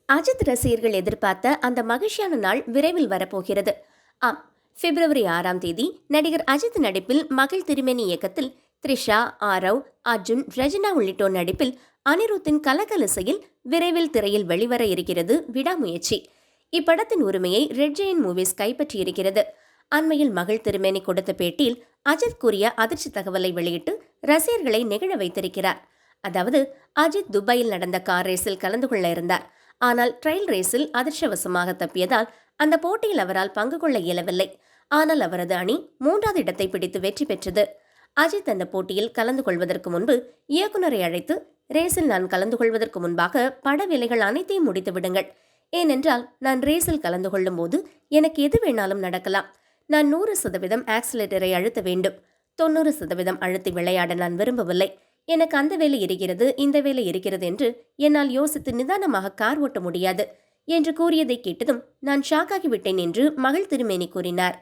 அஜித் ரசிகர்கள் எதிர்பார்த்த அந்த மகிழ்ச்சியான நாள் விரைவில் வரப்போகிறது. ஆம், பிப்ரவரி 6ஆம் தேதி நடிகர் அஜித் நடிப்பில் மகள் திருமேனி இயக்கத்தில் த்ரிஷா, ஆரவ், அர்ஜுன், ரெஜினா உள்ளிட்டோர் நடிப்பில் அனிருத்தின் கலகலசையில் விரைவில் திரையில் வெளிவர இருக்கிறது விடாமுயற்சி. இப்படத்தின் உரிமையை ரெட் ஜெயண்ட் மூவிஸ் கைப்பற்றியிருக்கிறது. அண்மையில் மகள் திருமேனி கொடுத்த பேட்டியில் அஜித் கூறிய அதிர்ச்சி தகவலை வெளியிட்டு ரசிகர்களை நெகிழ வைத்திருக்கிறார். அதாவது, அஜித் துபாயில் நடந்த கார் ரேஸில் கலந்து கொள்ள இருந்தார். ஆனால் ட்ரையல் ரேஸில் அதிர்ஷ்டவசமாக தப்பியதால் அந்த போட்டியில் அவரால் பங்கு கொள்ள இயலவில்லை. ஆனால் அவரது அணி 3வது இடத்தை பிடித்து வெற்றி பெற்றது. அஜித் அந்த போட்டியில் கலந்து கொள்வதற்கு முன்பு இயக்குநரை அழைத்து, ரேஸில் நான் கலந்து கொள்வதற்கு முன்பாக பட வேலைகள் அனைத்தையும் முடித்து விடுங்கள். ஏனென்றால் நான் ரேஸில் கலந்து கொள்ளும் போது எனக்கு எது வேணாலும் நடக்கலாம். நான் 100% ஆக்சிலேட்டரை அழுத்த வேண்டும். 90% அழுத்தி விளையாட நான் விரும்பவில்லை. எனக்கு அந்த வேலை இருக்கிறது, இந்த வேலை இருக்கிறது என்று என்னால் யோசித்து நிதானமாக கார் ஓட்ட முடியாது என்று கூறியதை கேட்டதும் நான் ஷாக்காகிவிட்டேன் என்று மகள் திருமேனி கூறினார்.